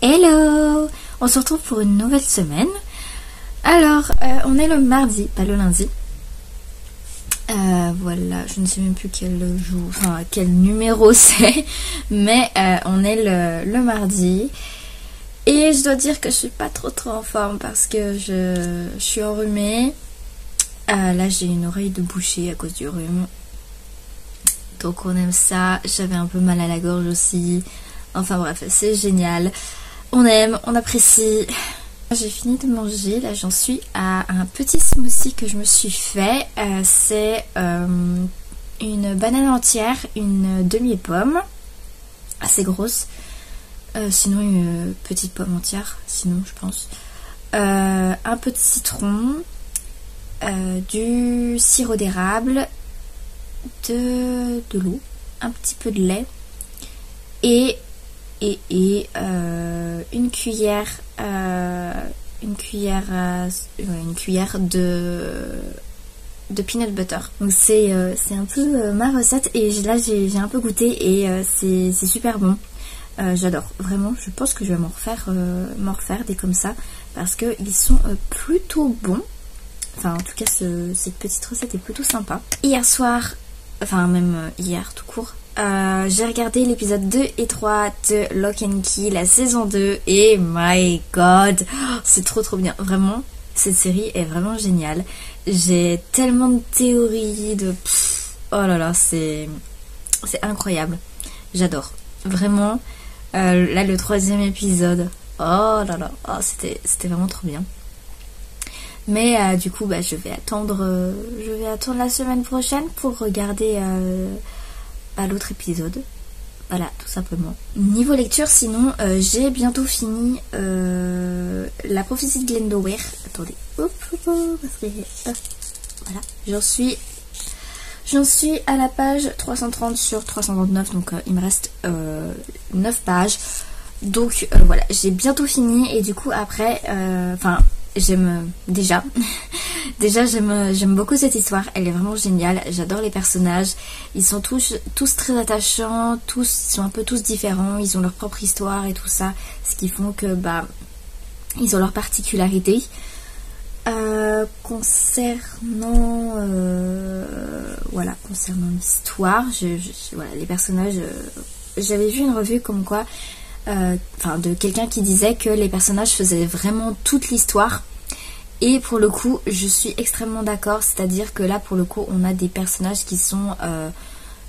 Hello! On se retrouve pour une nouvelle semaine. Alors, on est le mardi, pas le lundi. Voilà, je ne sais même plus quel jour, enfin quel numéro c'est, mais on est le mardi. Et je dois dire que je suis pas trop en forme parce que je suis enrhumée. Là, j'ai une oreille de boucher à cause du rhume. Donc on aime ça. J'avais un peu mal à la gorge aussi. Enfin bref, c'est génial. On aime, on apprécie. J'ai fini de manger, là j'en suis à un petit smoothie que je me suis fait. C'est une banane entière, une demi-pomme, assez grosse. Sinon une petite pomme entière, sinon je pense. Un peu de citron, du sirop d'érable, de l'eau, un petit peu de lait et une cuillère de peanut butter. Donc c'est un peu ma recette et là j'ai un peu goûté et c'est super bon. J'adore, vraiment, je pense que je vais m'en refaire des comme ça parce qu'ils sont plutôt bons. Enfin en tout cas cette petite recette est plutôt sympa. Hier soir, enfin même hier tout court, j'ai regardé l'épisode 2 et 3 de Lock and Key, la saison 2, et my god, c'est trop bien. Vraiment, cette série est vraiment géniale. J'ai tellement de théories, oh là là, c'est incroyable. J'adore. Vraiment, là le 3e épisode, oh là là, oh, c'était vraiment trop bien. Mais du coup, je vais attendre la semaine prochaine pour regarder l'autre épisode. Voilà, tout simplement. Niveau lecture, sinon, j'ai bientôt fini La prophétie de Glendower. Attendez, hop, parce que voilà, j'en suis à la page 330 sur 339, donc il me reste 9 pages. Donc voilà, j'ai bientôt fini et du coup après, j'aime j'aime beaucoup cette histoire, elle est vraiment géniale, j'adore les personnages, ils sont tous très attachants, ils sont un peu tous différents, ils ont leur propre histoire et tout ça, ce qui font que ils ont leur particularité. Concernant l'histoire, voilà, les personnages, j'avais vu une revue comme quoi de quelqu'un qui disait que les personnages faisaient vraiment toute l'histoire et pour le coup je suis extrêmement d'accord, c'est à dire que là pour le coup on a des personnages qui sont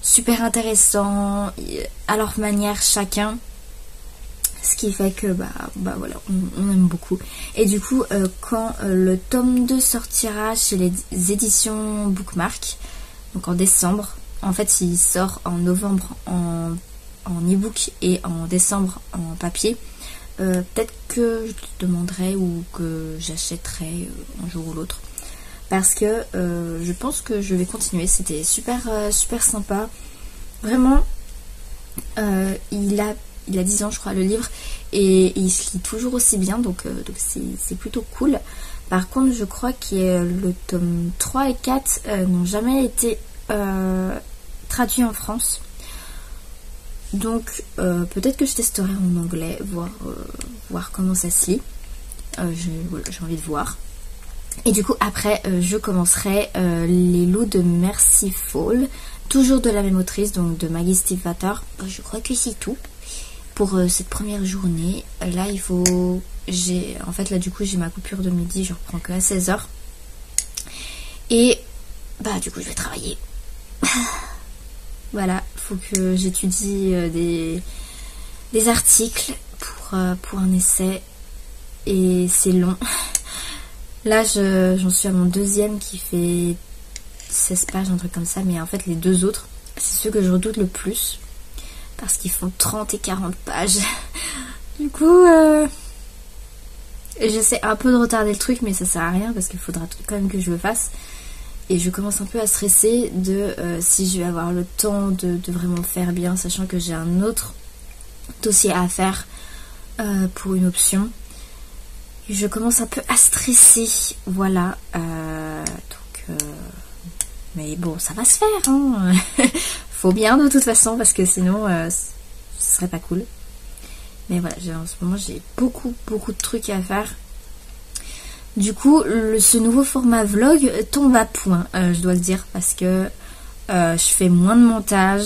super intéressants à leur manière chacun, ce qui fait que voilà, on aime beaucoup. Et du coup quand le tome 2 sortira chez les éditions Bookmark, donc en décembre, en fait il sort en novembre en e-book et en décembre en papier, peut-être que je te demanderai ou que j'achèterai un jour ou l'autre parce que je pense que je vais continuer. C'était super sympa, vraiment. Il a 10 ans je crois le livre et il se lit toujours aussi bien, donc c'est plutôt cool. Par contre je crois que le tome 3 et 4 n'ont jamais été traduits en France. Donc peut-être que je testerai en anglais, voir comment ça se lit. J'ai envie de voir. Et du coup après je commencerai Les loups de Mercyful, toujours de la même autrice, donc de Maggie Stiefvater. Je crois que c'est tout pour cette première journée. Là en fait là du coup j'ai ma coupure de midi, je reprends que à 16h. Et du coup je vais travailler. Voilà, faut que j'étudie des articles pour un essai et c'est long. Là j'en suis à mon 2e qui fait 16 pages, un truc comme ça, mais en fait les 2 autres c'est ceux que je redoute le plus parce qu'ils font 30 et 40 pages. Du coup j'essaie un peu de retarder le truc, mais ça sert à rien parce qu'il faudra quand même que je le fasse. Et je commence un peu à stresser de si je vais avoir le temps de vraiment le faire bien, sachant que j'ai un autre dossier à faire pour une option. Et je commence un peu à stresser, voilà. Mais bon, ça va se faire, hein. Faut bien de toute façon, parce que sinon ce serait pas cool. Mais voilà, en ce moment j'ai beaucoup de trucs à faire. Du coup, ce nouveau format vlog tombe à point, je dois le dire, parce que je fais moins de montage.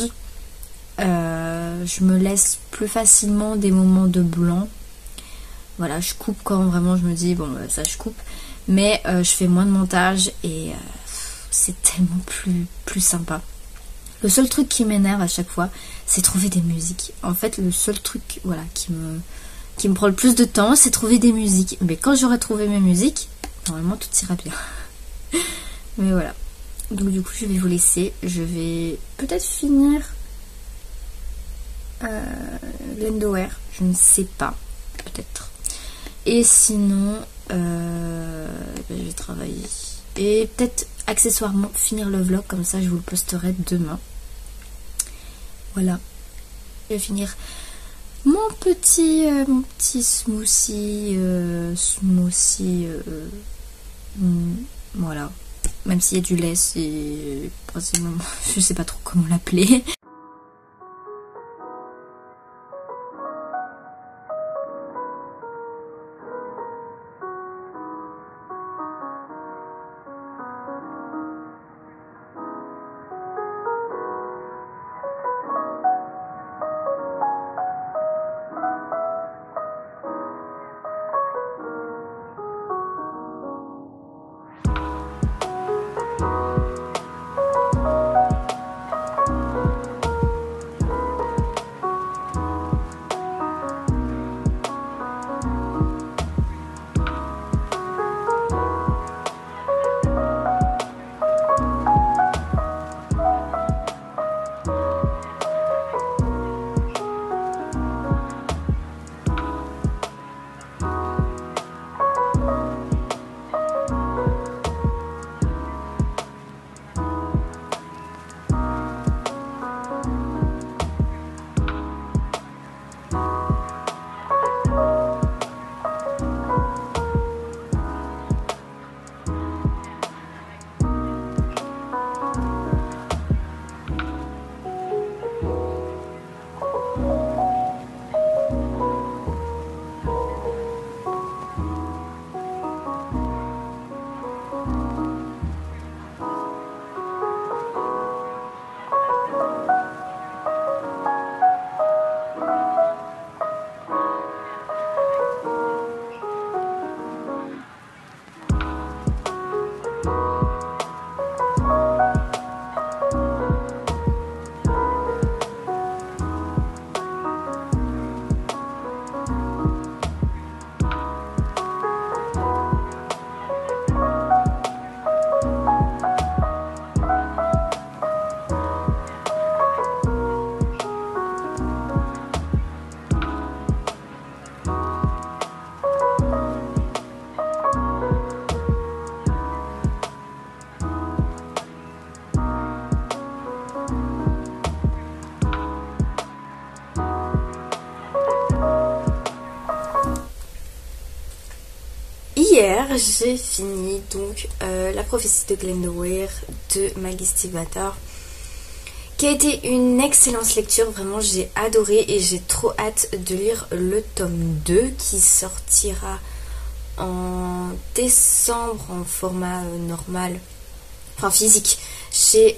Je me laisse plus facilement des moments de blanc. Voilà, je coupe quand vraiment je me dis, bon, ça je coupe. Mais je fais moins de montage et c'est tellement plus sympa. Le seul truc qui m'énerve à chaque fois, c'est trouver des musiques. En fait, le seul truc voilà, qui me prend le plus de temps, c'est trouver des musiques. Mais quand j'aurai trouvé mes musiques, normalement tout ira bien. Mais voilà. Donc du coup, je vais vous laisser. Je vais peut-être finir l'Endower. Je ne sais pas. Peut-être. Et sinon, je vais travailler. Et peut-être accessoirement finir le vlog, comme ça je vous le posterai demain. Voilà. Je vais finir mon petit smoothie. Voilà. Même s'il y a du lait, c'est principalement, je sais pas trop comment l'appeler. Hier, j'ai fini donc La prophétie de Glendower de Maggie Stiefvater, qui a été une excellente lecture. Vraiment, j'ai adoré et j'ai trop hâte de lire le tome 2 qui sortira en décembre en format normal, enfin physique, chez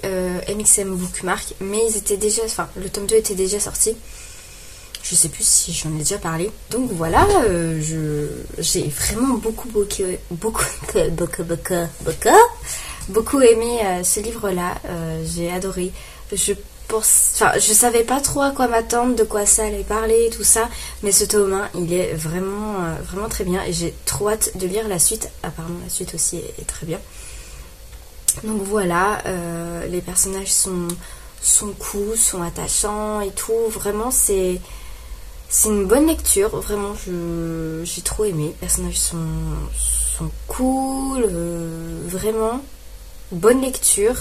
MXM Bookmark. Mais ils étaient déjà, enfin le tome 2 était déjà sorti. Je sais plus si j'en ai déjà parlé. Donc voilà, j'ai vraiment beaucoup aimé ce livre-là. J'ai adoré. Je savais pas trop à quoi m'attendre, de quoi ça allait parler, tout ça. Mais ce tome 1, il est vraiment très bien. Et j'ai trop hâte de lire la suite. Apparemment, la suite aussi est très bien. Donc voilà, les personnages sont cool, sont attachants et tout. Vraiment, c'est une bonne lecture, vraiment j'ai trop aimé. Les personnages sont cool, vraiment bonne lecture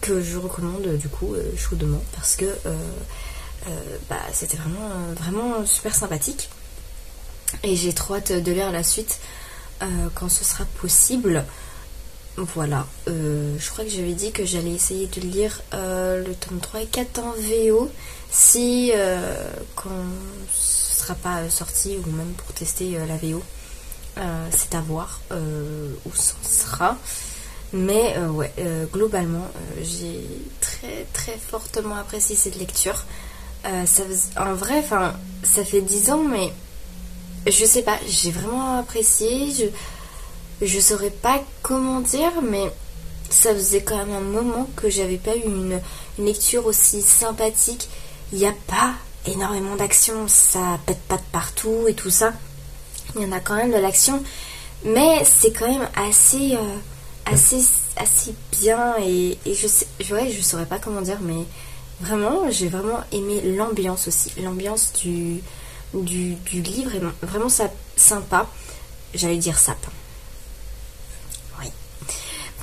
que je recommande du coup chaudement parce que c'était vraiment super sympathique et j'ai trop hâte de lire la suite quand ce sera possible. voilà, je crois que j'avais dit que j'allais essayer de lire le tome 3 et 4 en VO si quand ce sera pas sorti ou même pour tester la VO. C'est à voir où ça sera. Mais ouais, globalement, j'ai très très fortement apprécié cette lecture. En vrai, enfin, ça fait 10 ans, mais je sais pas, j'ai vraiment apprécié. Je saurais pas comment dire, mais ça faisait quand même un moment que j'avais pas eu une lecture aussi sympathique. Il n'y a pas énormément d'action, ça pète pas de partout et tout ça. Il y en a quand même de l'action, mais c'est quand même assez bien et je saurais pas comment dire, mais vraiment, j'ai vraiment aimé l'ambiance aussi. L'ambiance du livre est vraiment sympa. J'allais dire sap.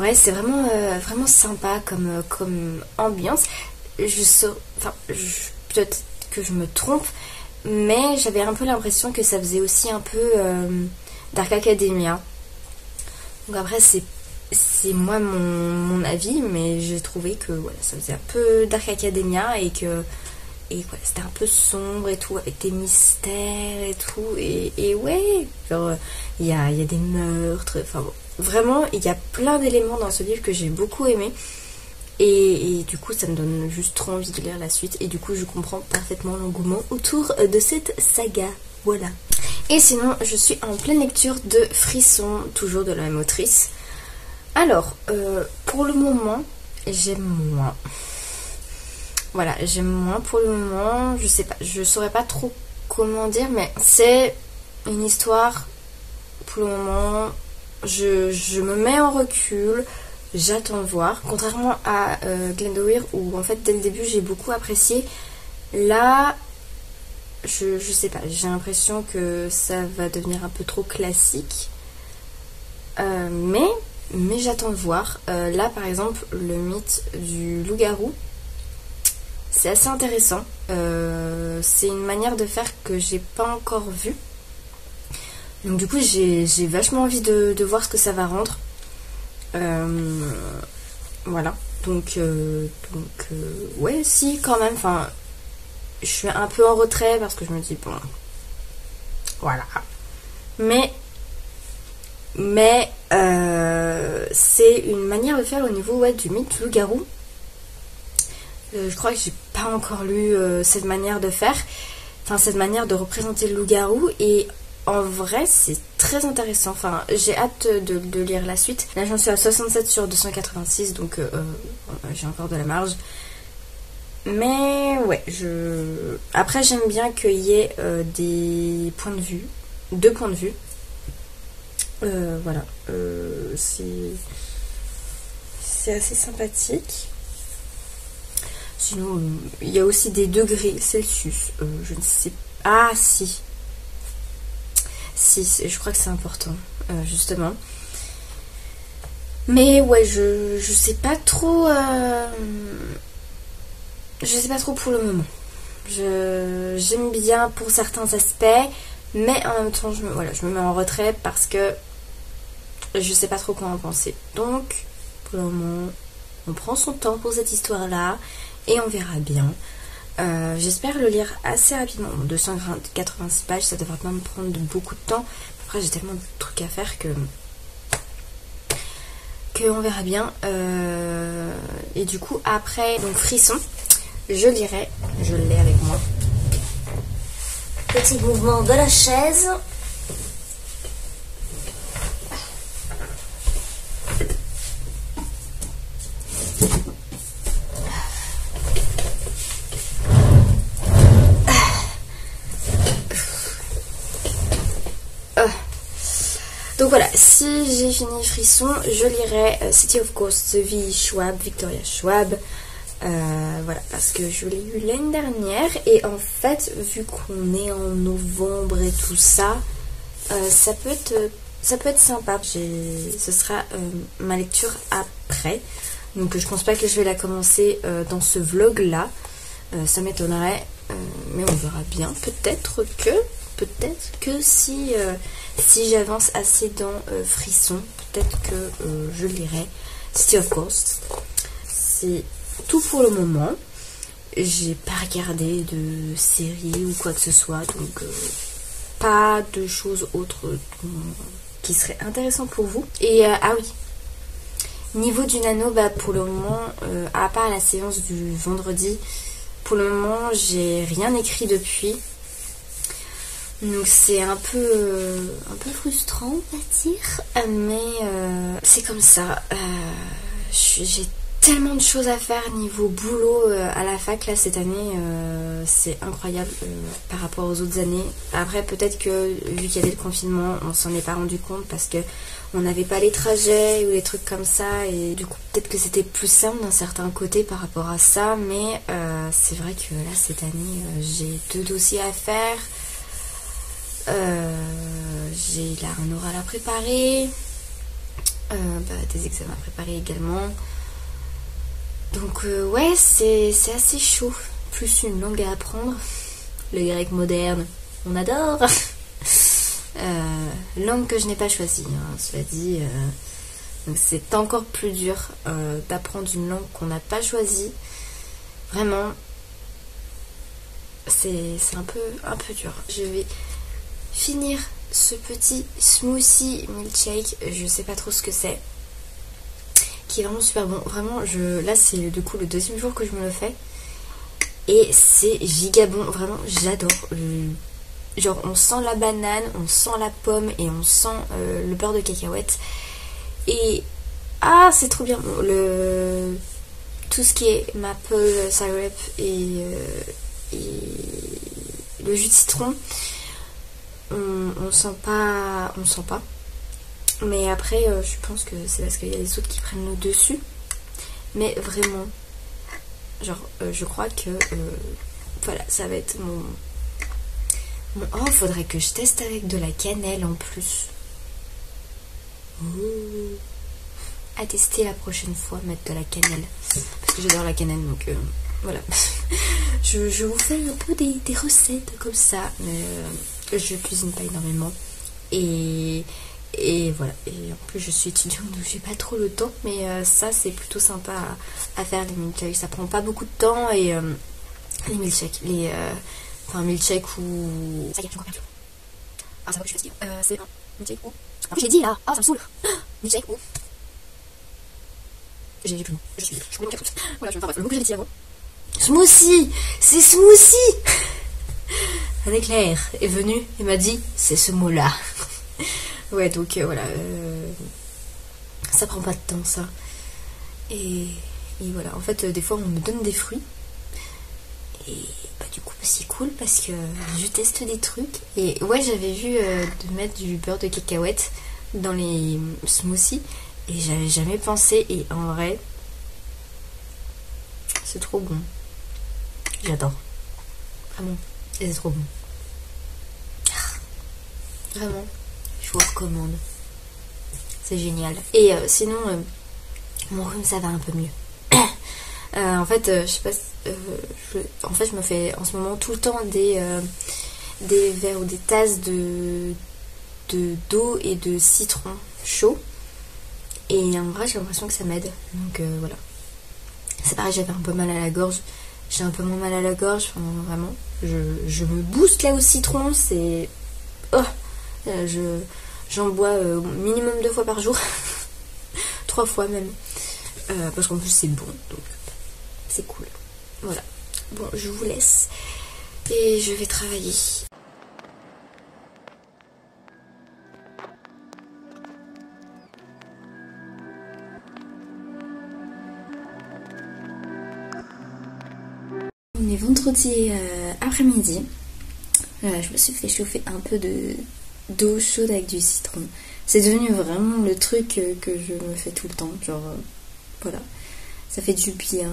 Ouais, c'est vraiment sympa comme ambiance. Peut-être que je me trompe, mais j'avais un peu l'impression que ça faisait aussi un peu Dark Academia. Donc après, c'est moi mon avis, mais j'ai trouvé que voilà, ça faisait un peu Dark Academia et voilà, c'était un peu sombre et tout, avec des mystères et tout. Et ouais, genre, il y a des meurtres, enfin bon. Vraiment, il y a plein d'éléments dans ce livre que j'ai beaucoup aimé. Et du coup, ça me donne juste trop envie de lire la suite. Et du coup, je comprends parfaitement l'engouement autour de cette saga. Voilà. Et sinon, je suis en pleine lecture de Frisson, toujours de la même autrice. Alors, pour le moment, j'aime moins. Voilà, j'aime moins pour le moment. Je sais pas, je saurais pas trop comment dire, mais c'est une histoire, pour le moment... Je me mets en recul, j'attends de voir. Contrairement à Glendower où en fait dès le début j'ai beaucoup apprécié. Là, je sais pas, j'ai l'impression que ça va devenir un peu trop classique. Mais j'attends de voir. Là par exemple, le mythe du loup-garou, c'est assez intéressant. C'est une manière de faire que j'ai pas encore vue. Donc du coup j'ai vachement envie de voir ce que ça va rendre. Voilà. Donc ouais, si quand même, enfin je suis un peu en retrait parce que je me dis bon voilà. Mais c'est une manière de faire au niveau du mythe du loup-garou. Je crois que j'ai pas encore lu cette manière de faire, enfin cette manière de représenter le loup-garou, et en vrai, c'est très intéressant. Enfin, j'ai hâte de lire la suite. Là, j'en suis à 67 sur 286, donc j'ai encore de la marge. Mais ouais, après, j'aime bien qu'il y ait des points de vue, deux points de vue. Voilà, c'est assez sympathique. Sinon, il y a aussi des degrés Celsius. Je ne sais pas. Ah, si. Si, je crois que c'est important, justement. Mais ouais, je sais pas trop. Je sais pas trop pour le moment. J'aime bien pour certains aspects, mais en même temps, je me mets en retrait parce que je sais pas trop quoi en penser. Donc, pour le moment, on prend son temps pour cette histoire-là et on verra bien. J'espère le lire assez rapidement. 286 pages, ça devrait pas me prendre beaucoup de temps. Après, j'ai tellement de trucs à faire que on verra bien. Et du coup, après, donc Frisson, je l'ai avec moi. Petit mouvement de la chaise. Donc voilà, si j'ai fini Frisson, je lirai City of Ghosts, The V. Schwab, Victoria Schwab. Voilà, parce que je l'ai eu l'année dernière. Et en fait, vu qu'on est en novembre et tout ça, ça peut être sympa. Ce sera ma lecture après. Donc je pense pas que je vais la commencer dans ce vlog là. Ça m'étonnerait. Mais on verra bien. Peut-être que si j'avance assez dans Frisson, peut-être que je le lirai. City of Ghosts. C'est tout pour le moment. J'ai pas regardé de série ou quoi que ce soit, donc pas de choses autres qui seraient intéressantes pour vous. Et ah oui, niveau du nano, bah pour le moment, à part la séance du vendredi, pour le moment j'ai rien écrit depuis. Donc c'est un peu frustrant, on va dire, mais c'est comme ça. J'ai tellement de choses à faire niveau boulot à la fac là cette année, c'est incroyable par rapport aux autres années. Après peut-être que vu qu'il y avait le confinement, on s'en est pas rendu compte parce que on n'avait pas les trajets ou les trucs comme ça, et du coup peut-être que c'était plus simple d'un certain côté par rapport à ça, mais c'est vrai que là cette année j'ai 2 dossiers à faire, j'ai là un oral à préparer, des examens à préparer également. Donc ouais, c'est assez chaud. Plus une langue à apprendre. Le grec moderne, on adore. Langue que je n'ai pas choisie, hein, cela dit. Donc c'est encore plus dur d'apprendre une langue qu'on n'a pas choisie. Vraiment, c'est un peu dur. Je vais finir ce petit smoothie milkshake. Je sais pas trop ce que c'est. Qui est vraiment super bon. Vraiment, là c'est du coup le 2e jour que je me le fais. Et c'est giga bon. Vraiment, j'adore. Genre, on sent la banane, on sent la pomme et on sent le beurre de cacahuète. Et ah, c'est trop bien. Bon, tout ce qui est maple syrup et le jus de citron, on sent pas. Mais après, je pense que c'est parce qu'il y a les autres qui prennent le dessus. Mais vraiment, genre, je crois que voilà, ça va être mon... Oh, faudrait que je teste avec de la cannelle en plus. À tester la prochaine fois, mettre de la cannelle. Parce que j'adore la cannelle, donc voilà. je vous fais un peu des recettes comme ça. Mais je cuisine pas énormément. Et voilà, et en plus je suis étudiante donc j'ai pas trop le temps, mais ça c'est plutôt sympa à faire, les milkshakes, ça prend pas beaucoup de temps. Et les milkshakes, enfin milkshake ou... Ça y est, j'ai encore perdu. Ah ça va que je suis fatiguée, c'est un milkshake ou... En plus j'ai dit là, ah ça me saoule. Milkshake ou... J'ai plus le mot, je suis complètement capote. Voilà, je vais me faire le mot que j'avais dit avant. Smoothie, c'est smoothie. Un éclair est venu et m'a dit c'est ce mot là. Ouais, donc voilà, ça prend pas de temps ça. Et voilà, en fait, des fois on me donne des fruits. Et bah, du coup, c'est cool parce que je teste des trucs. Et ouais, j'avais vu de mettre du beurre de cacahuète dans les smoothies. Et j'avais jamais pensé. Et en vrai, c'est trop bon. J'adore. Vraiment. Et c'est trop bon. Vraiment. Je vous recommande. C'est génial. Et sinon, mon rhume ça va un peu mieux. En fait, je sais pas. En fait, je me fais en ce moment tout le temps des verres ou des tasses d'eau et de citron chaud. Et en vrai, j'ai l'impression que ça m'aide. Donc voilà. C'est pareil, j'avais un peu mal à la gorge. J'ai un peu moins mal à la gorge. Enfin, vraiment. Je me booste là au citron. C'est... Oh, j'en bois minimum 2 fois par jour. 3 fois même. Parce qu'en plus c'est bon. Donc c'est cool. Voilà. Bon, je vous laisse. Et je vais travailler. On est vendredi après-midi. Voilà, je me suis fait chauffer un peu d'eau chaude avec du citron. C'est devenu vraiment le truc que je me fais tout le temps. Genre, voilà. Ça fait du bien.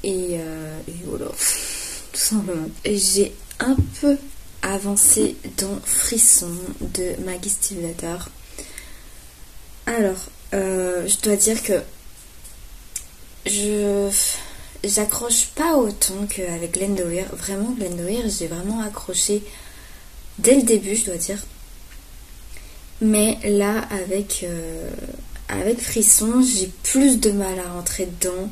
Et voilà. Tout simplement. J'ai un peu avancé dans Frisson de Maggie Stiefvater. Alors, je dois dire que j'accroche pas autant qu'avec Glendower. Vraiment, Glendower, j'ai vraiment accroché dès le début, je dois dire. Mais là, avec Frisson, j'ai plus de mal à rentrer dedans.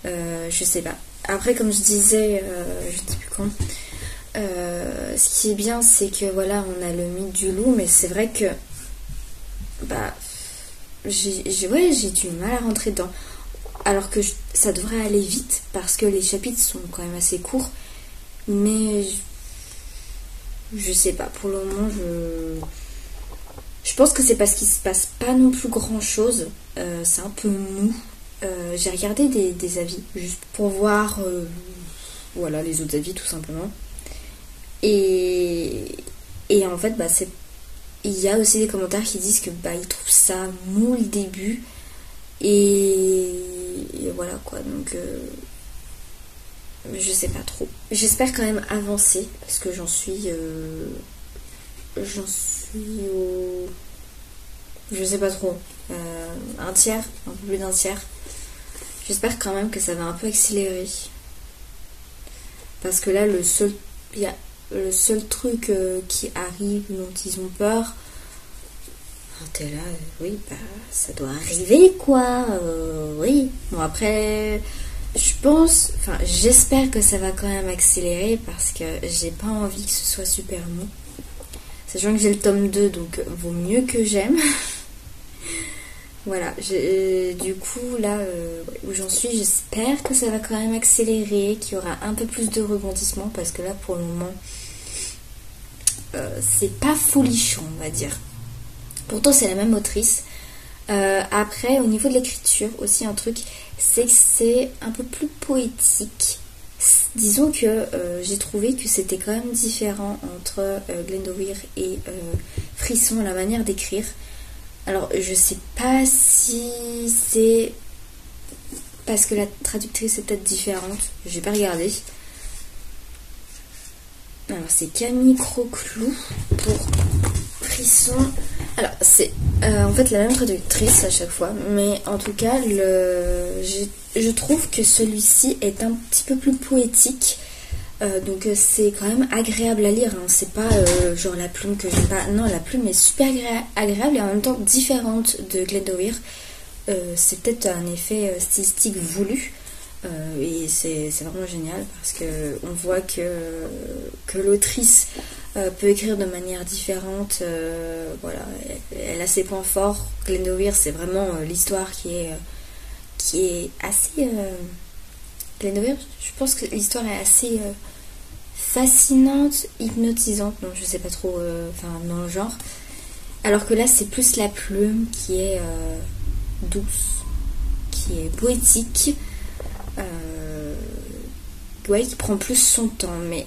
Je sais pas. Après, comme je disais, je ne sais plus quand, ce qui est bien, c'est que voilà, on a le mythe du loup, mais c'est vrai que bah ouais, j'ai du mal à rentrer dedans. Alors que ça devrait aller vite parce que les chapitres sont quand même assez courts, mais je sais pas. Pour le moment, je pense que c'est parce qu'il se passe pas non plus grand chose. C'est un peu mou. J'ai regardé des avis juste pour voir voilà, les autres avis tout simplement. Et en fait, bah, il y a aussi des commentaires qui disent que bah, ils trouvent ça mou le début. Et voilà quoi. Donc je sais pas trop. J'espère quand même avancer parce que j'en suis au... Je sais pas trop. Un tiers, un peu plus d'un tiers. J'espère quand même que ça va un peu accélérer. Parce que là, le seul truc qui arrive dont ils ont peur, t'es là, oui, bah ça doit arriver quoi. Oui. Bon après, j'espère que ça va quand même accélérer parce que j'ai pas envie que ce soit super mou. Sachant que j'ai le tome 2, donc vaut mieux que j'aime. Voilà, du coup, là où j'en suis, j'espère que ça va quand même accélérer, qu'il y aura un peu plus de rebondissements, parce que là, pour le moment, c'est pas folichon, on va dire. Pourtant, c'est la même autrice. Après, au niveau de l'écriture, aussi un truc, c'est que c'est un peu plus poétique. Disons que j'ai trouvé que c'était quand même différent entre Glendower et Frisson, la manière d'écrire. Alors, je sais pas si c'est parce que la traductrice est peut-être différente. J'ai pas regardé. Alors, c'est Camille Croclou pour Frisson. Alors, c'est en fait la même traductrice à chaque fois. Mais en tout cas, je trouve que celui-ci est un petit peu plus poétique. Donc c'est quand même agréable à lire, hein. C'est pas genre la plume que j'aime pas. Non, la plume est super agréable et en même temps différente de Glendower. C'est peut-être un effet stylistique voulu. Et c'est vraiment génial parce que on voit que l'autrice peut écrire de manière différente. Voilà, elle a ses points forts. Glendower, c'est vraiment l'histoire qui est assez... Glendower, je pense que l'histoire est assez fascinante, hypnotisante, donc je sais pas trop, dans le genre. Alors que là, c'est plus la plume qui est douce, qui est poétique, ouais, qui prend plus son temps. Mais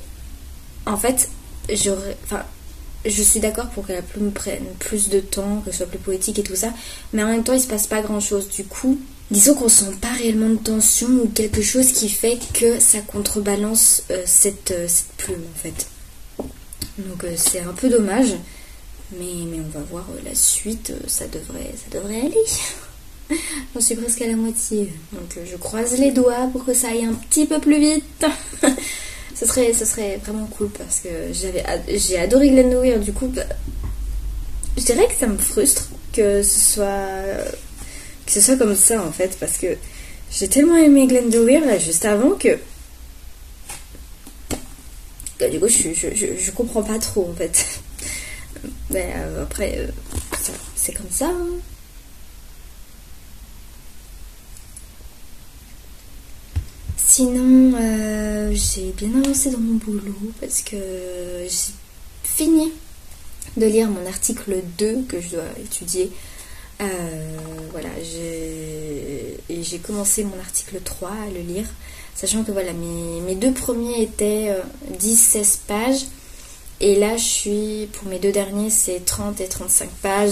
en fait, je suis d'accord pour que la plume prenne plus de temps, que ce soit plus poétique et tout ça, mais en même temps, il se passe pas grand chose. Du coup, disons qu'on sent pas réellement de tension ou quelque chose qui fait que ça contrebalance cette plume en fait. Donc c'est un peu dommage, mais on va voir la suite, ça devrait aller. J'en suis presque à la moitié, donc je croise les doigts pour que ça aille un petit peu plus vite. Ce serait vraiment cool parce que j'ai adoré Glendower, du coup je dirais que ça me frustre que ce soit comme ça en fait, parce que j'ai tellement aimé Glendower là juste avant que du coup je comprends pas trop en fait. Mais après c'est comme ça, hein. Sinon j'ai bien avancé dans mon boulot parce que j'ai fini de lire mon article 2 que je dois étudier. Voilà, j'ai commencé mon article 3 à le lire, sachant que voilà, mes deux premiers étaient 10-16 pages, et là je suis, pour mes deux derniers, c'est 30 et 35 pages.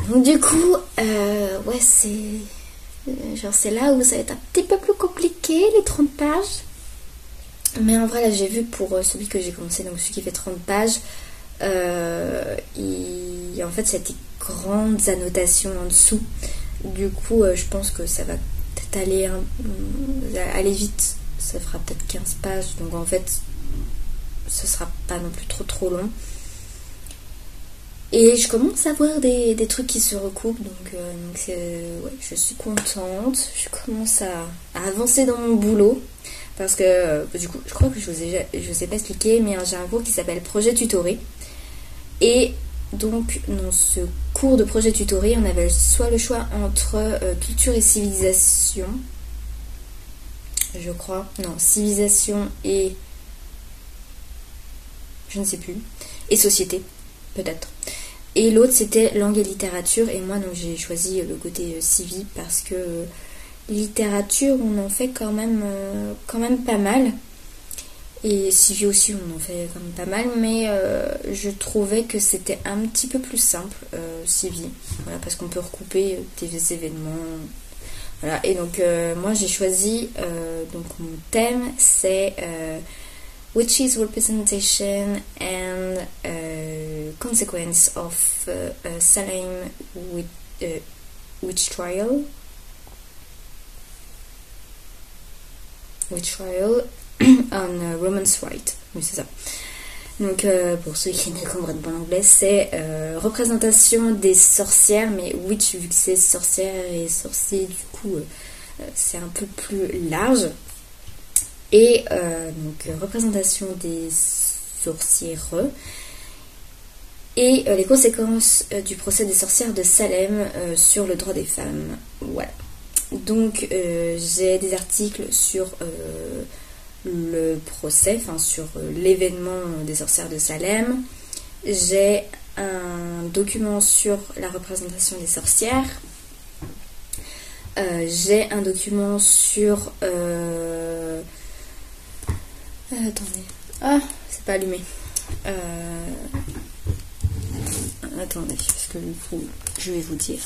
Donc du coup, ouais, c'est là où ça va être un petit peu plus compliqué, les 30 pages. Mais en vrai, là j'ai vu pour celui que j'ai commencé, donc celui qui fait 30 pages, en fait ça a été grandes annotations en dessous. Du coup je pense que ça va peut-être aller vite. Ça fera peut-être 15 pages, donc en fait ce sera pas non plus trop long. Et je commence à voir des trucs qui se recoupent, donc ouais, je suis contente. Je commence à avancer dans mon boulot. Parce que du coup, je crois que je vous ai pas expliqué, mais j'ai un cours qui s'appelle Projet Tutoré. Et donc, dans ce cours de Projet Tutoré, on avait soit le choix entre culture et civilisation. Je crois. Non, civilisation et... je ne sais plus. Et société, peut-être. Et l'autre, c'était langue et littérature. Et moi, donc, j'ai choisi le côté civi parce que littérature, on en fait quand même pas mal. Et civi aussi, on en fait quand même pas mal. Mais je trouvais que c'était un petit peu plus simple, civi. Voilà, parce qu'on peut recouper des événements. Voilà, et donc moi j'ai choisi, donc mon thème c'est Witches Representation and Consequence of Salem Witch Trial. Witch Trial on Women's Right. Oui, c'est ça. Donc pour ceux qui ne comprennent pas l'anglais, c'est représentation des sorcières, mais witch vu que c'est sorcière et sorcier, du coup c'est un peu plus large. Et donc représentation des sorcières et les conséquences du procès des sorcières de Salem sur le droit des femmes. Voilà. Donc j'ai des articles sur le procès, enfin sur l'événement des sorcières de Salem. J'ai un document sur la représentation des sorcières. J'ai un document sur... attendez. Ah, c'est pas allumé. Attendez, parce que je vais vous dire.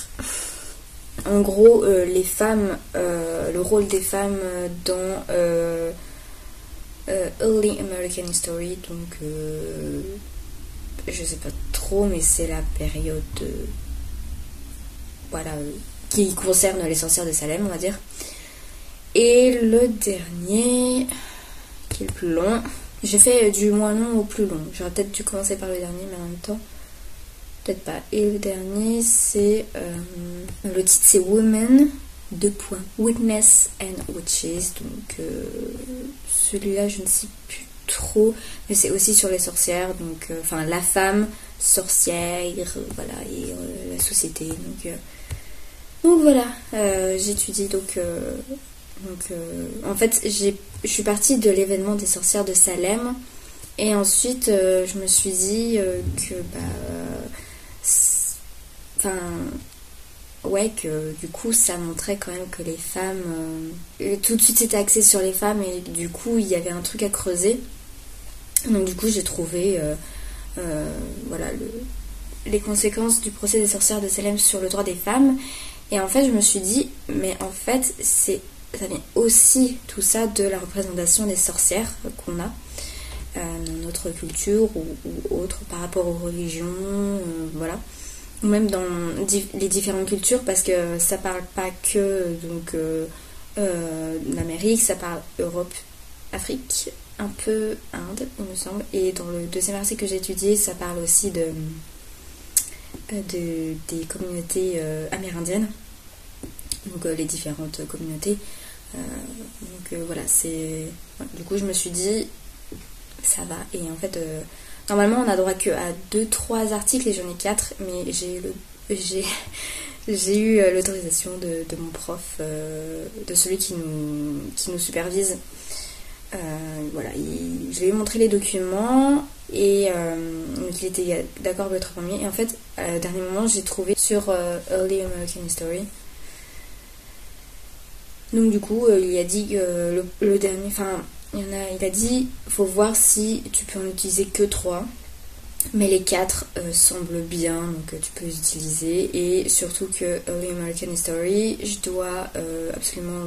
En gros, les femmes, le rôle des femmes dans... Early American History, donc je sais pas trop, mais c'est la période voilà, qui concerne les sorcières de Salem, on va dire. Et le dernier, qui est le plus long, j'ai fait du moins long au plus long. J'aurais peut-être dû commencer par le dernier, mais en même temps, peut-être pas. Et le dernier, c'est le titre, c'est Women. Witness and Witches, donc celui-là je ne sais plus trop, mais c'est aussi sur les sorcières, donc enfin la femme sorcière, voilà, et la société, donc voilà, j'étudie donc en fait je suis partie de l'événement des sorcières de Salem, et ensuite je me suis dit que enfin ouais, que du coup ça montrait quand même que les femmes tout de suite c'était axé sur les femmes, et du coup il y avait un truc à creuser. Donc du coup j'ai trouvé voilà les conséquences du procès des sorcières de Salem sur le droit des femmes, et en fait je me suis dit mais en fait ça vient aussi tout ça de la représentation des sorcières qu'on a dans notre culture ou autre par rapport aux religions, voilà, ou même dans les différentes cultures, parce que ça parle pas que donc l'Amérique, ça parle Europe, Afrique, un peu Inde, il me semble. Et dans le deuxième article que j'ai étudié, ça parle aussi des communautés amérindiennes, donc les différentes communautés. Donc voilà, c'est... Du coup, je me suis dit, ça va. Et en fait... normalement, on a droit que à 2-3 articles, et j'en ai 4, mais j'ai eu l'autorisation de mon prof, de celui qui nous supervise. Voilà, je lui ai montré les documents, et donc il était d'accord de être premier. Et en fait, au dernier moment, j'ai trouvé sur Early American History. Donc du coup, il a dit le dernier, enfin... il a dit, faut voir si tu peux en utiliser que 3, mais les 4 semblent bien, donc tu peux les utiliser. Et surtout que Early American History, je dois absolument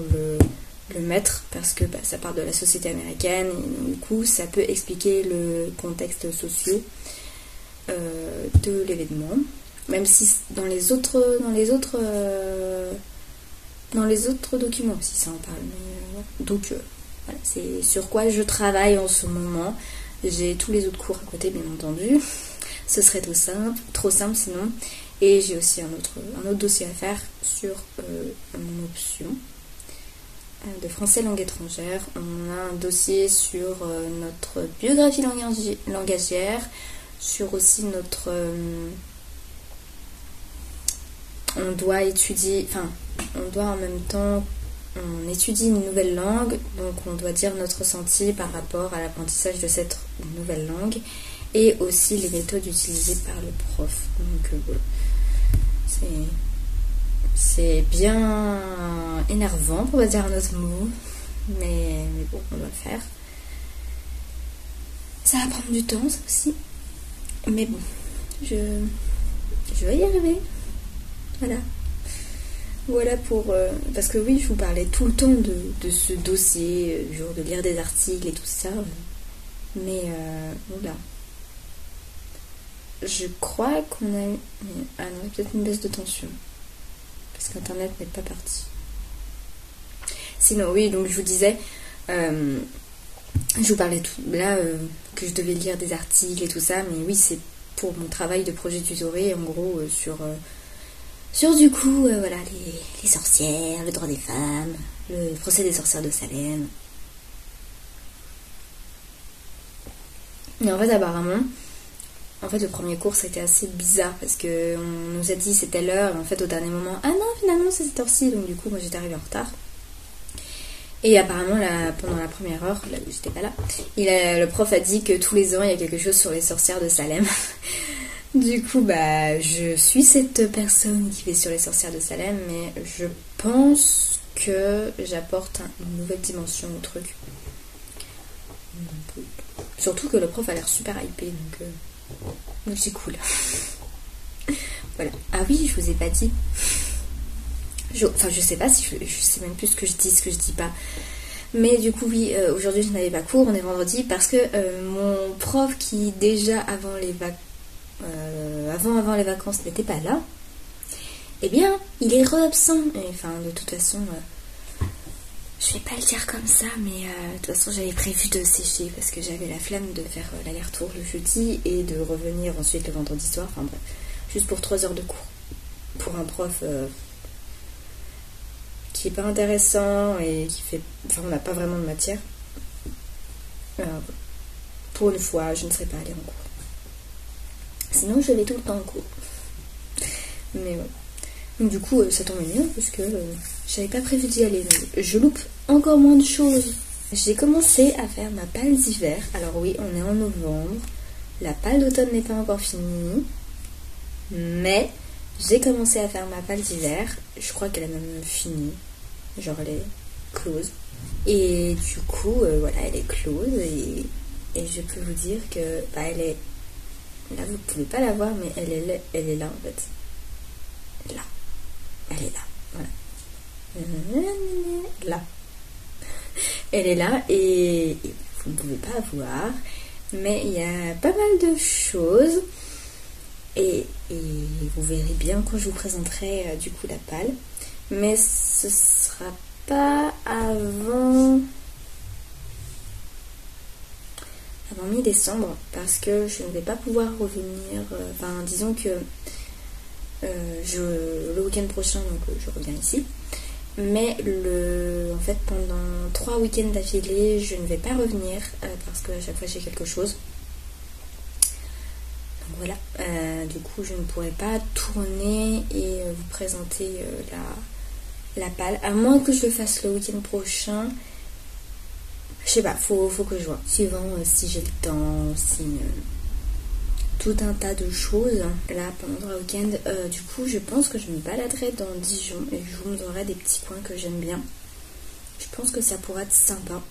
le mettre, parce que ça parle de la société américaine, et du coup ça peut expliquer le contexte social de l'événement, même si dans les autres documents aussi ça en parle, mais, donc voilà, c'est sur quoi je travaille en ce moment. J'ai tous les autres cours à côté, bien entendu. Ce serait trop simple sinon. Et j'ai aussi un autre dossier à faire sur mon option de français langue étrangère. On a un dossier sur notre biographie langagière, sur aussi notre... on doit en même temps, on étudie une nouvelle langue, donc on doit dire notre ressenti par rapport à l'apprentissage de cette nouvelle langue, et aussi les méthodes utilisées par le prof. Donc voilà. C'est bien énervant, pour pas dire un autre mot, mais bon, on doit le faire. Ça va prendre du temps, ça aussi. Mais bon, je vais y arriver. Voilà pour... parce que oui, je vous parlais tout le temps de ce dossier, genre de lire des articles et tout ça. Mais voilà. Je crois qu'on a eu... Ah non, peut-être une baisse de tension. Parce qu'Internet n'est pas parti. Sinon, oui, donc je vous disais... je vous parlais tout là que je devais lire des articles et tout ça. Mais oui, c'est pour mon travail de projet tutoré, en gros, sur du coup, voilà, les sorcières, le droit des femmes, le procès des sorcières de Salem. Et en fait, apparemment, le premier cours, c'était assez bizarre parce qu'on nous a dit c'était l'heure, et en fait, au dernier moment, ah non, finalement, c'est cette heure-ci, donc du coup, moi, j'étais arrivée en retard. Et apparemment, pendant la première heure, là où j'étais pas là, le prof a dit que tous les ans, il y a quelque chose sur les sorcières de Salem. Du coup, je suis cette personne qui fait sur les sorcières de Salem, mais je pense que j'apporte une nouvelle dimension au truc. Surtout que le prof a l'air super hypé, donc c'est cool. Voilà. Ah oui, je vous ai pas dit. Je sais pas si je sais même plus ce que je dis pas. Mais du coup, oui, aujourd'hui je n'avais pas cours, on est vendredi, parce que mon prof qui déjà avant les vacances n'était pas là, eh bien, il est re-absent. De toute façon, je vais pas le dire comme ça, mais de toute façon, j'avais prévu de sécher parce que j'avais la flemme de faire l'aller-retour le jeudi et de revenir ensuite le vendredi soir. Enfin bref, juste pour 3 heures de cours. Pour un prof qui est pas intéressant et qui fait... on n'a pas vraiment de matière. Pour une fois, je ne serais pas allée en cours. Sinon, je vais tout le temps en cours. Mais ouais. Donc du coup, ça tombe bien parce que j'avais pas prévu d'y aller. Donc je loupe encore moins de choses. J'ai commencé à faire ma palle d'hiver. Alors oui, on est en novembre. La palle d'automne n'est pas encore finie. Mais j'ai commencé à faire ma palle d'hiver. Je crois qu'elle a même fini. Genre elle est close. Et du coup, voilà, elle est close. Et je peux vous dire que elle est... Là, vous pouvez pas la voir, mais elle est là, en fait. Là. Elle est là. Voilà. Là. Elle est là et vous ne pouvez pas voir. Mais il y a pas mal de choses. Et vous verrez bien quand je vous présenterai du coup la palle. Mais ce sera pas avant mi-décembre, parce que je ne vais pas pouvoir revenir, disons que le week-end prochain, donc je reviens ici, mais pendant 3 week-ends d'affilée, je ne vais pas revenir, parce que à chaque fois j'ai quelque chose. Donc voilà, du coup je ne pourrai pas tourner et vous présenter la palle, à moins que je le fasse le week-end prochain. Je sais pas, faut que je vois. Suivant si j'ai le temps, si tout un tas de choses. Là, pendant le week-end, du coup, je pense que je me baladerai dans Dijon et je vous montrerai des petits coins que j'aime bien. Je pense que ça pourra être sympa.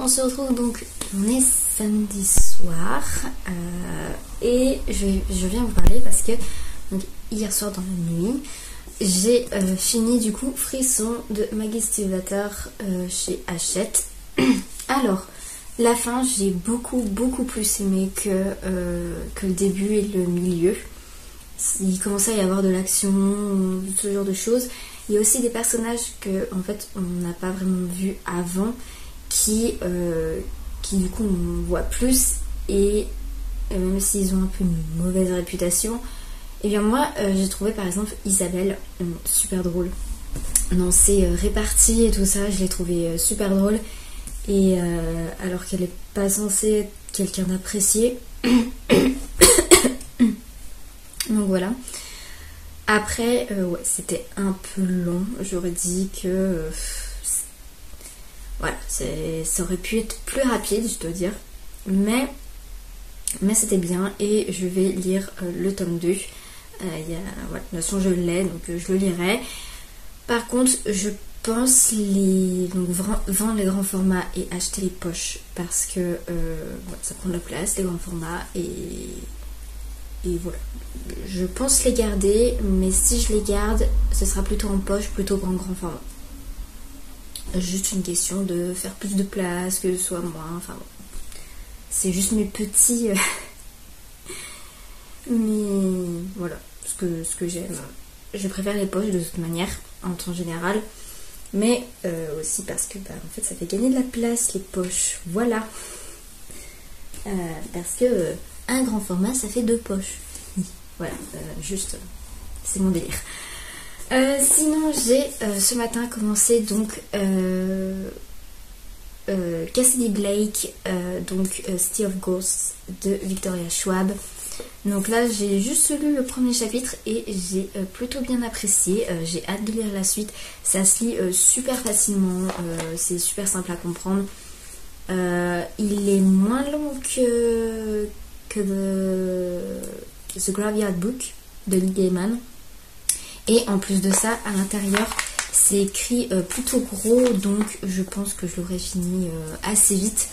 on se retrouve donc, on est samedi soir et je viens vous parler parce que donc, hier soir dans la nuit, j'ai fini du coup Frisson de Maggie Stiefvater chez Hachette. Alors, la fin, j'ai beaucoup plus aimé que le début et le milieu. Il commençait à y avoir de l'action, ce genre de choses. Il y a aussi des personnages que en fait on n'a pas vraiment vu avant, qui du coup on voit plus, et même s'ils ont un peu une mauvaise réputation, et bien moi j'ai trouvé par exemple Isabelle super drôle. Non, c'est réparti et tout ça, je l'ai trouvé super drôle, et alors qu'elle n'est pas censée être quelqu'un d'apprécié. Donc voilà. Après, ouais, c'était un peu long. J'aurais dit que voilà, ça aurait pu être plus rapide, je dois dire. Mais c'était bien, et je vais lire le tome 2. Voilà, de toute façon, je l'ai, donc je le lirai. Par contre, je pense donc vendre les grands formats et acheter les poches, parce que voilà, ça prend de la place, les grands formats, et voilà, je pense les garder, mais si je les garde, ce sera plutôt en poche, plutôt grand format. Juste une question de faire plus de place, que ce soit moins, enfin bon. C'est juste mes petits... mais voilà, ce que j'aime. Je préfère les poches de toute manière, en temps général. Mais aussi parce que en fait ça fait gagner de la place, les poches. Voilà. Parce que... un grand format, ça fait 2 poches. Voilà, juste, c'est mon délire. Sinon, j'ai ce matin commencé donc Cassidy Blake, donc City of Ghosts de Victoria Schwab. Donc là, j'ai juste lu le premier chapitre et j'ai plutôt bien apprécié. J'ai hâte de lire la suite. Ça se lit super facilement, c'est super simple à comprendre. Il est moins long que The Graveyard Book de Neil Gaiman, et en plus de ça, à l'intérieur c'est écrit plutôt gros, donc je pense que je l'aurai fini assez vite.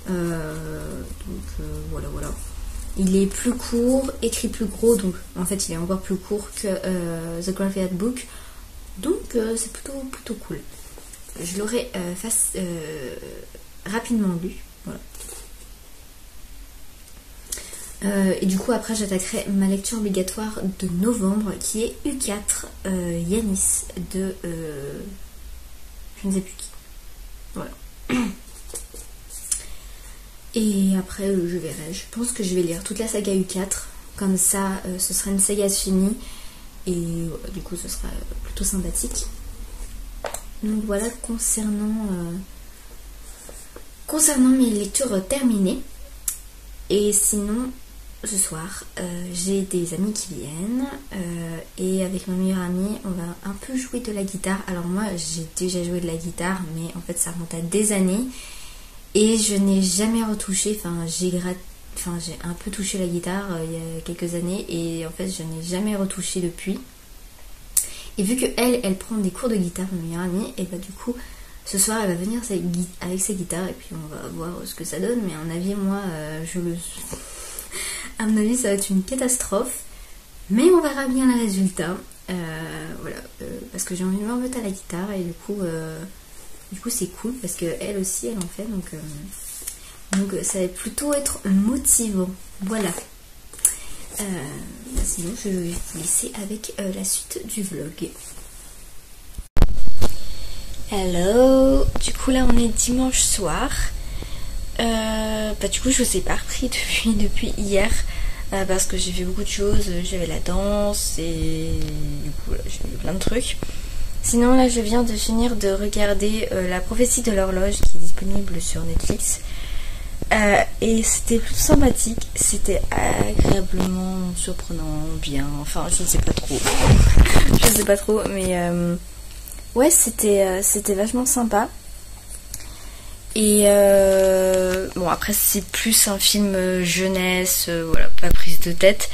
Voilà. Il est plus court, écrit plus gros, donc en fait il est encore plus court que The Graveyard Book, donc c'est plutôt cool. Je l'aurai rapidement lu. Voilà. Et du coup après j'attaquerai ma lecture obligatoire de novembre, qui est U4 Yanis de je ne sais plus qui. Voilà. Et après je verrai. Je pense que je vais lire toute la saga U4, comme ça ce sera une saga finie, et du coup ce sera plutôt sympathique. Donc voilà concernant mes lectures terminées. Et sinon, ce soir, j'ai des amis qui viennent, et avec ma meilleure amie, on va un peu jouer de la guitare. Alors moi, j'ai déjà joué de la guitare, mais en fait, ça remonte à des années, et je n'ai jamais retouché. Enfin, j'ai un peu touché la guitare il y a quelques années, et en fait, je n'ai jamais retouché depuis. Et vu que elle prend des cours de guitare, ma meilleure amie, et bah du coup, ce soir, elle va venir avec sa guitare, et puis on va voir ce que ça donne. Mais à mon avis, moi, à mon avis, ça va être une catastrophe. Mais on verra bien le résultat. Voilà, parce que j'ai envie de me remettre à la guitare, et du coup c'est cool, parce qu'elle aussi, elle en fait. Donc ça va plutôt être motivant. Voilà. Sinon, je vais vous laisser avec la suite du vlog. Hello, du coup là on est dimanche soir. Du coup je vous ai pas repris depuis hier, parce que j'ai fait beaucoup de choses. J'avais la danse, et du coup là, j'ai fait plein de trucs. Sinon là je viens de finir de regarder La prophétie de l'horloge, qui est disponible sur Netflix, et c'était plutôt sympathique. C'était agréablement surprenant, bien, enfin je ne sais pas trop mais ouais, c'était vachement sympa. Et bon, après c'est plus un film jeunesse, voilà, pas prise de tête,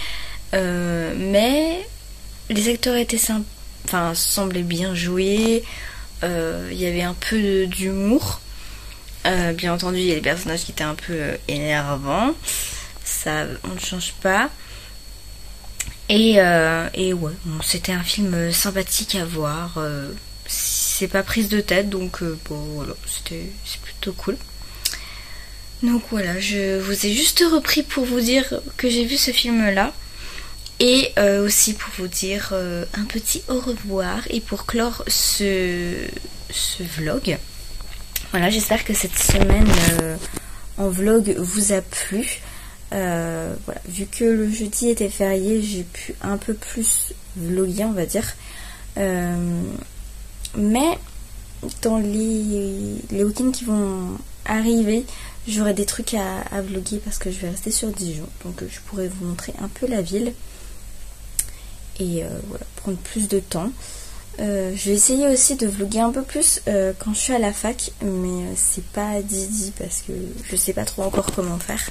mais les acteurs étaient semblaient bien jouer. Il y avait un peu d'humour, Bien entendu, il y a des personnages qui étaient un peu énervants. Ça, on ne change pas. Et ouais, bon, c'était un film sympathique à voir. C'est pas prise de tête, donc bon, voilà, c'est plutôt cool. Donc voilà, je vous ai juste repris pour vous dire que j'ai vu ce film-là. Et aussi pour vous dire un petit au revoir et pour clore ce vlog. Voilà, j'espère que cette semaine en vlog vous a plu. Voilà, vu que le jeudi était férié, j'ai pu un peu plus vlogger, on va dire. Mais dans les week-ends qui vont arriver, j'aurai des trucs à vlogger parce que je vais rester sur Dijon. Donc je pourrai vous montrer un peu la ville. Et voilà, prendre plus de temps. Je vais essayer aussi de vlogger un peu plus quand je suis à la fac, mais c'est pas dit parce que je sais pas trop encore comment faire.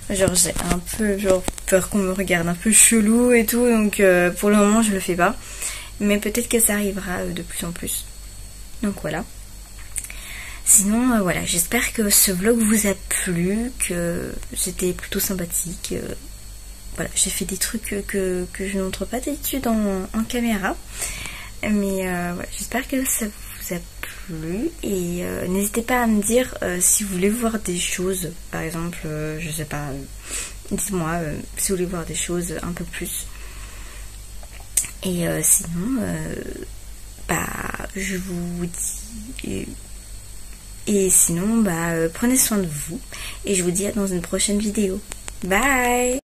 Genre j'ai un peu peur qu'on me regarde un peu chelou et tout, donc pour le moment je le fais pas. Mais peut-être que ça arrivera de plus en plus. Donc voilà. Sinon voilà, j'espère que ce vlog vous a plu, que c'était plutôt sympathique. Voilà, j'ai fait des trucs que je ne montre pas d'habitude en caméra. Mais voilà, j'espère que ça vous a plu. Et n'hésitez pas à me dire si vous voulez voir des choses. Par exemple, je sais pas, dites-moi si vous voulez voir des choses un peu plus. Et sinon, bah, je vous dis... Et sinon, bah, prenez soin de vous. Et je vous dis à dans une prochaine vidéo. Bye!